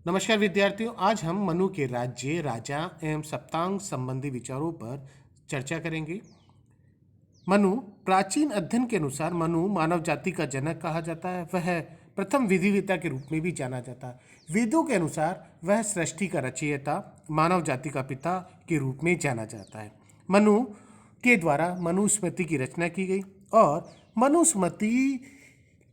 नमस्कार विद्यार्थियों, आज हम मनु के राज्य, राजा एवं सप्तांग संबंधी विचारों पर चर्चा करेंगे। मनु प्राचीन अध्ययन के अनुसार मनु मानव जाति का जनक कहा जाता है। वह प्रथम विधिवेता के रूप में भी जाना जाता है। वेदों के अनुसार वह सृष्टि का रचयिता, मानव जाति का पिता के रूप में जाना जाता है। मनु के द्वारा मनुस्मृति की रचना की गई और मनुस्मृति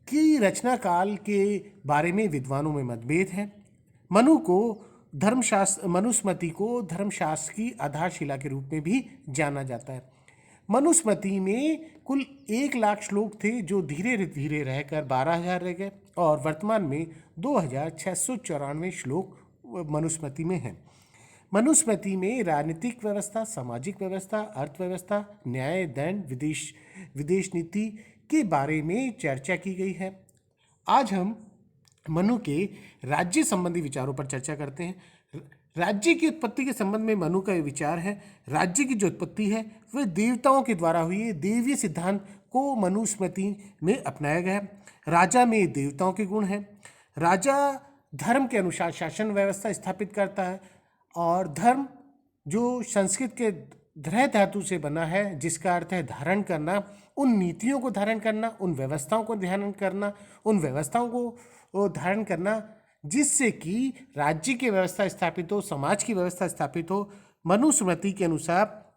की रचना काल के बारे में विद्वानों में मतभेद है। मनुस्मृति को धर्मशास्त्र की आधारशिला के रूप में भी जाना जाता है। मनुस्मृति में कुल 1 लाख श्लोक थे जो धीरे धीरे रहकर 12,000 रह गए और वर्तमान में 2,694 श्लोक मनुस्मृति में हैं। मनुस्मृति में राजनीतिक व्यवस्था, सामाजिक व्यवस्था, अर्थव्यवस्था, न्याय, दंड, विदेश नीति के बारे में चर्चा की गई है। आज हम मनु के राज्य संबंधी विचारों पर चर्चा करते हैं। राज्य की उत्पत्ति के संबंध में मनु का विचार है। राज्य की जो उत्पत्ति है वह देवताओं के द्वारा हुई है। देवीय सिद्धांत को मनुस्मृति में अपनाया गया है। राजा में देवताओं के गुण हैं। राजा धर्म के अनुसार शासन व्यवस्था स्थापित करता है और धर्म जो संस्कृत के धृ धातु से बना है, जिसका अर्थ है धारण करना, उन नीतियों को धारण करना, उन व्यवस्थाओं को धारण करना, उन व्यवस्थाओं को धारण करना जिससे कि राज्य की व्यवस्था स्थापित हो, समाज की व्यवस्था स्थापित हो। मनुस्मृति के अनुसार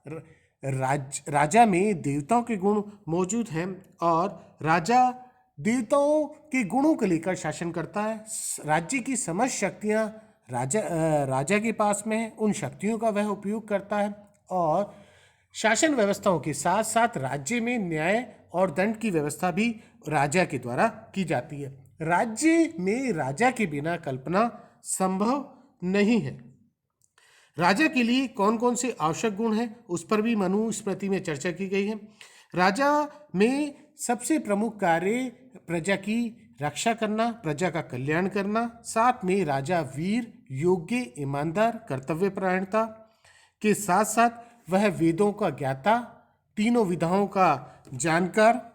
राजा में देवताओं के गुण मौजूद हैं और राजा देवताओं के गुणों को लेकर शासन करता है। राज्य की समस्त शक्तियां राजा के पास में है, उन शक्तियों का वह उपयोग करता है और शासन व्यवस्थाओं के साथ साथ राज्य में न्याय और दंड की व्यवस्था भी राजा के द्वारा की जाती है। राज्य में राजा के बिना कल्पना संभव नहीं है। राजा के लिए कौन कौन से आवश्यक गुण हैं उस पर भी मनुस्मृति में चर्चा की गई है। राजा में सबसे प्रमुख कार्य प्रजा की रक्षा करना, प्रजा का कल्याण करना, साथ में राजा वीर, योग्य, ईमानदार, कर्तव्यपरायणता के साथ साथ वह वेदों का ज्ञाता, तीनों विधाओं का जानकार।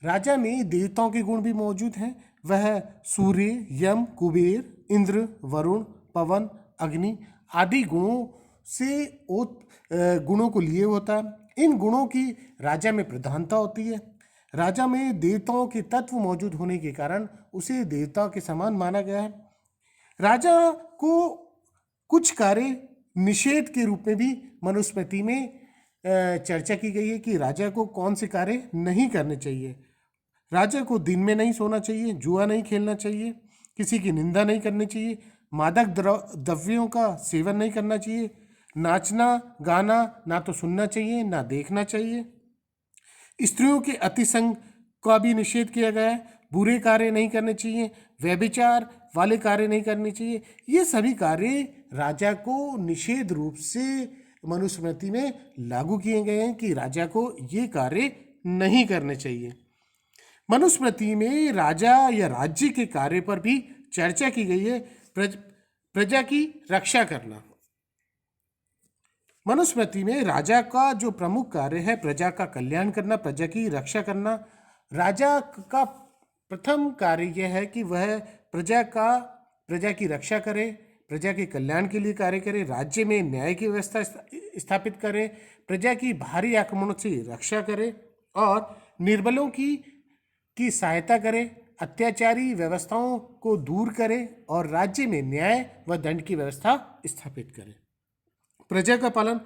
राजा में देवताओं के गुण भी मौजूद हैं। वह सूर्य, यम, कुबेर, इंद्र, वरुण, पवन, अग्नि आदि गुणों को लिए होता है। इन गुणों की राजा में प्रधानता होती है। राजा में देवताओं के तत्व मौजूद होने के कारण उसे देवताओं के समान माना गया है। राजा को कुछ कार्य निषेध के रूप में भी मनुस्मृति में चर्चा की गई है कि राजा को कौन से कार्य नहीं करने चाहिए। राजा को दिन में नहीं सोना चाहिए, जुआ नहीं खेलना चाहिए, किसी की निंदा नहीं करनी चाहिए, मादक द्रव्यों का सेवन नहीं करना चाहिए, नाचना गाना ना तो सुनना चाहिए ना देखना चाहिए। स्त्रियों के अतिसंग का भी निषेध किया गया है। बुरे कार्य नहीं करने चाहिए, व्यभिचार वाले कार्य नहीं करने चाहिए। ये सभी कार्य राजा को निषेध रूप से मनुस्मृति में लागू किए गए हैं कि राजा को ये कार्य नहीं करने चाहिए। मनुस्मृति में राजा या राज्य के कार्य पर भी चर्चा की गई है। प्रजा की रक्षा करना। मनुस्मृति में राजा का जो प्रमुख कार्य है प्रजा का कल्याण करना, प्रजा की रक्षा करना। राजा का प्रथम कार्य यह है कि वह प्रजा की रक्षा करे, प्रजा के कल्याण के लिए कार्य करे, राज्य में न्याय की व्यवस्था स्थापित करे, प्रजा की भारी आक्रमणों से रक्षा करे और निर्बलों की सहायता करे, अत्याचारी व्यवस्थाओं को दूर करे और राज्य में न्याय व दंड की व्यवस्था स्थापित करे। प्रजा का पालन।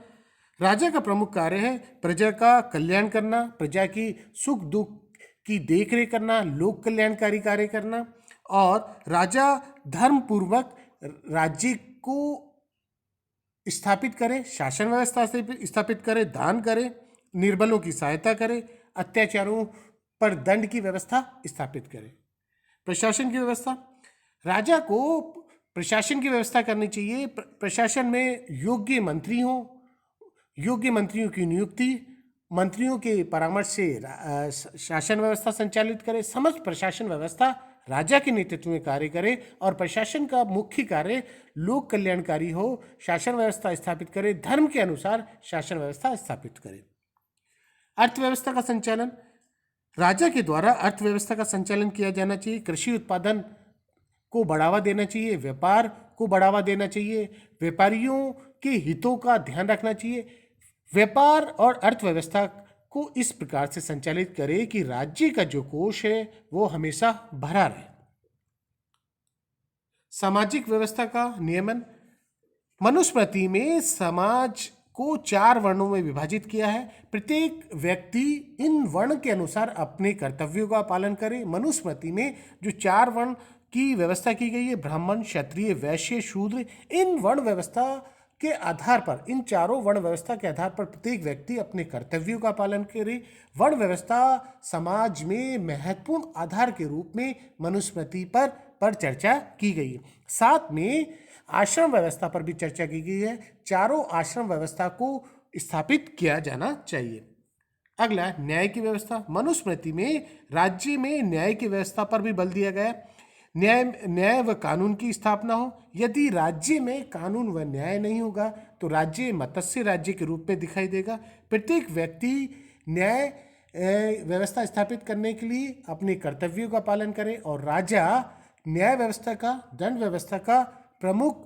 राजा का प्रमुख कार्य है प्रजा का कल्याण करना, प्रजा की सुख दुख की देखरेख करना, लोक कल्याणकारी कार्य करना और राजा धर्म पूर्वक राज्य को स्थापित करे, शासन व्यवस्था स्थापित करे, दान करे, निर्बलों की सहायता करे, अत्याचारों पर दंड की व्यवस्था स्थापित करे। प्रशासन की व्यवस्था। राजा को प्रशासन की व्यवस्था करनी चाहिए। प्रशासन में योग्य मंत्री हों, योग्य मंत्रियों की नियुक्ति, मंत्रियों के परामर्श से शासन व्यवस्था संचालित करे। समस्त प्रशासन व्यवस्था राजा के नेतृत्व में कार्य करे और प्रशासन का मुख्य कार्य लोक कल्याणकारी हो, शासन व्यवस्था स्थापित करे, धर्म के अनुसार शासन व्यवस्था स्थापित करे। अर्थव्यवस्था का संचालन। राजा के द्वारा अर्थव्यवस्था का संचालन किया जाना चाहिए। कृषि उत्पादन को बढ़ावा देना चाहिए, व्यापार को बढ़ावा देना चाहिए, व्यापारियों के हितों का ध्यान रखना चाहिए, व्यापार और अर्थव्यवस्था को इस प्रकार से संचालित करे कि राज्य का जो कोष है वो हमेशा भरा रहे। सामाजिक व्यवस्था का नियमन। मनुस्मृति में समाज को 4 वर्णों में विभाजित किया है। प्रत्येक व्यक्ति इन वर्ण के अनुसार अपने कर्तव्यों का पालन करे। मनुस्मृति में जो 4 वर्ण की व्यवस्था की गई है, ब्राह्मण, क्षत्रिय, वैश्य, शूद्र, इन वर्ण व्यवस्था के आधार पर, इन चारों वर्ण व्यवस्था के आधार पर प्रत्येक व्यक्ति अपने कर्तव्यों का पालन करे। वर्ण व्यवस्था समाज में महत्वपूर्ण आधार के रूप में मनुस्मृति पर चर्चा की गई है। साथ में आश्रम व्यवस्था पर भी चर्चा की गई है। चारों आश्रम व्यवस्था को स्थापित किया जाना चाहिए। अगला, न्याय की व्यवस्था। मनुस्मृति में राज्य में न्याय की व्यवस्था पर भी बल दिया गया। न्याय व कानून की स्थापना हो। यदि राज्य में कानून व न्याय नहीं होगा तो राज्य मत्स्य राज्य के रूप में दिखाई देगा। प्रत्येक व्यक्ति न्याय व्यवस्था स्थापित करने के लिए अपने कर्तव्यों का पालन करे और राजा न्याय व्यवस्था का, दंड व्यवस्था का प्रमुख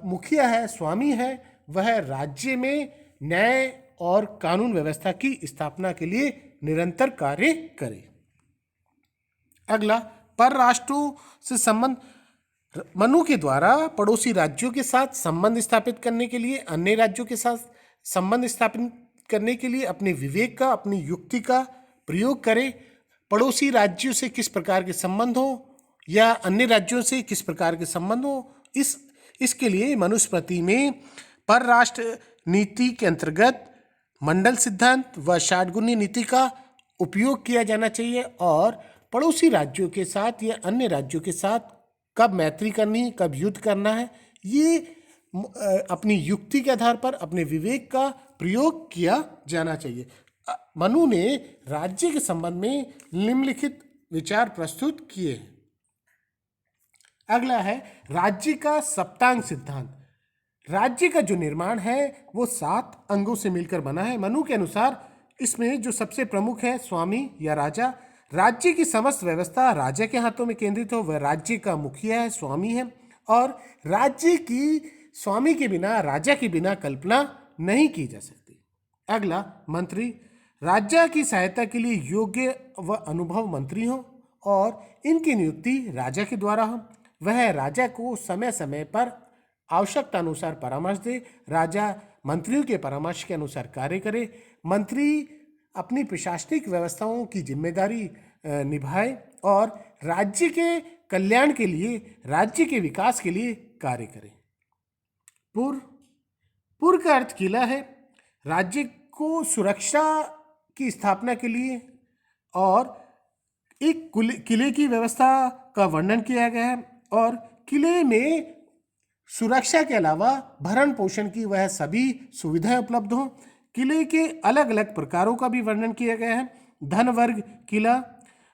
मुखिया है, स्वामी है। वह राज्य में न्याय और कानून व्यवस्था की स्थापना के लिए निरंतर कार्य करे। अगला, परराष्ट्रों से संबंध। मनु के द्वारा पड़ोसी राज्यों के साथ संबंध स्थापित करने के लिए, अन्य राज्यों के साथ संबंध स्थापित करने के लिए अपने विवेक का, अपनी युक्ति का प्रयोग करे। पड़ोसी राज्यों से किस प्रकार के संबंध हो या अन्य राज्यों से किस प्रकार के संबंध हो, इसके लिए मनुस्मृति में परराष्ट्र नीति के अंतर्गत मंडल सिद्धांत व षाटगुनी नीति का उपयोग किया जाना चाहिए और पड़ोसी राज्यों के साथ या अन्य राज्यों के साथ कब मैत्री करनी, कब युद्ध करना है, ये अपनी युक्ति के आधार पर, अपने विवेक का प्रयोग किया जाना चाहिए। मनु ने राज्य के संबंध में निम्नलिखित विचार प्रस्तुत किए हैं। अगला है राज्य का सप्तांग सिद्धांत। राज्य का जो निर्माण है वो 7 अंगों से मिलकर बना है। मनु के अनुसार इसमें जो सबसे प्रमुख है स्वामी या राजा। राज्य की समस्त व्यवस्था राजा के हाथों में केंद्रित हो, वह राज्य का मुखिया है, स्वामी है और राज्य की स्वामी के बिना, राजा के बिना कल्पना नहीं की जा सकती। अगला, मंत्री। राज्य की सहायता के लिए योग्य व अनुभव मंत्री हो और इनकी नियुक्ति राजा के द्वारा हो। वह राजा को समय समय पर आवश्यकता अनुसार परामर्श दे। राजा मंत्रियों के परामर्श के अनुसार कार्य करे। मंत्री अपनी प्रशासनिक व्यवस्थाओं की जिम्मेदारी निभाए और राज्य के कल्याण के लिए, राज्य के विकास के लिए कार्य करे। पुर का अर्थ किला है। राज्य को सुरक्षा की स्थापना के लिए और एक किले की व्यवस्था का वर्णन किया गया है और किले में सुरक्षा के अलावा भरण पोषण की वह सभी सुविधाएं उपलब्ध हों। किले के अलग अलग प्रकारों का भी वर्णन किया गया है। धन वर्ग किला,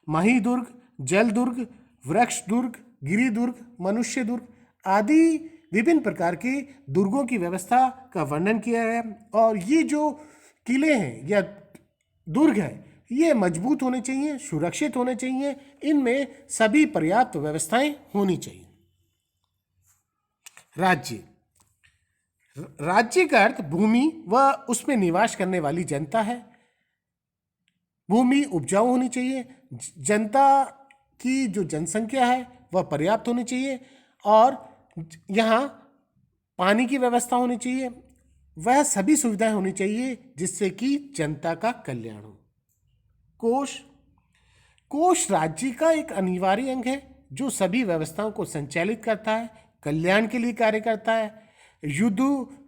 माही दुर्ग, जल दुर्ग, वृक्ष दुर्ग, गिरि दुर्ग, मनुष्य दुर्ग आदि विभिन्न प्रकार के दुर्गों की व्यवस्था का वर्णन किया गया है। और ये जो किले हैं या दुर्ग है ये मजबूत होने चाहिए, सुरक्षित होने चाहिए, इनमें सभी पर्याप्त व्यवस्थाएं होनी चाहिए। राज्य। राज्य का अर्थ भूमि व उसमें निवास करने वाली जनता है। भूमि उपजाऊ होनी चाहिए, जनता की जो जनसंख्या है वह पर्याप्त होनी चाहिए और यहाँ पानी की व्यवस्था होनी चाहिए। वह सभी सुविधाएं होनी चाहिए जिससे कि जनता का कल्याण हो। कोष राज्य का एक अनिवार्य अंग है जो सभी व्यवस्थाओं को संचालित करता है, कल्याण के लिए कार्य करता है, युद्ध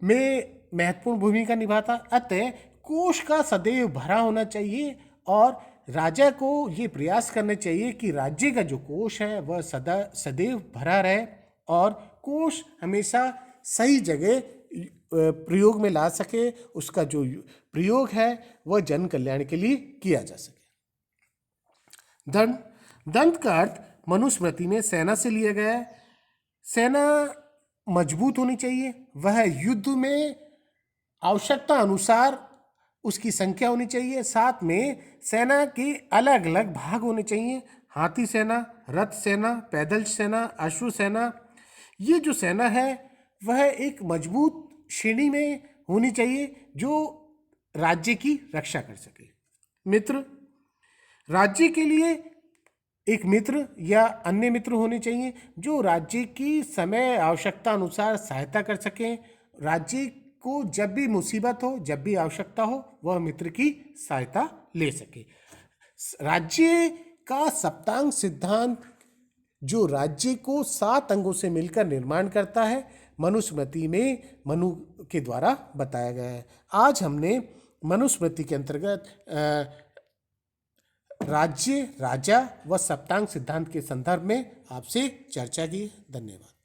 में महत्वपूर्ण भूमिका निभाता। अतः कोष का सदैव भरा होना चाहिए और राजा को ये प्रयास करने चाहिए कि राज्य का जो कोष है वह सदैव भरा रहे और कोष हमेशा सही जगह प्रयोग में ला सके, उसका जो प्रयोग है वह जन कल्याण के लिए किया जा सके। दंड का अर्थ मनुस्मृति में सेना से लिया गया है। सेना मजबूत होनी चाहिए, वह युद्ध में आवश्यकता अनुसार उसकी संख्या होनी चाहिए, साथ में सेना के अलग अलग भाग होने चाहिए। हाथी सेना, रथ सेना, पैदल सेना, अश्व सेना। ये जो सेना है वह एक मजबूत श्रेणी में होनी चाहिए जो राज्य की रक्षा कर सके। मित्र, राज्य के लिए एक मित्र या अन्य मित्र होने चाहिए जो राज्य की समय आवश्यकता अनुसार सहायता कर सकें। राज्य को जब भी मुसीबत हो, जब भी आवश्यकता हो, वह मित्र की सहायता ले सके। राज्य का सप्तांग सिद्धांत जो राज्य को 7 अंगों से मिलकर निर्माण करता है, मनुस्मृति में मनु के द्वारा बताया गया है। आज हमने मनुस्मृति के अंतर्गत राज्य, राजा व सप्तांग सिद्धांत के संदर्भ में आपसे चर्चा की। धन्यवाद।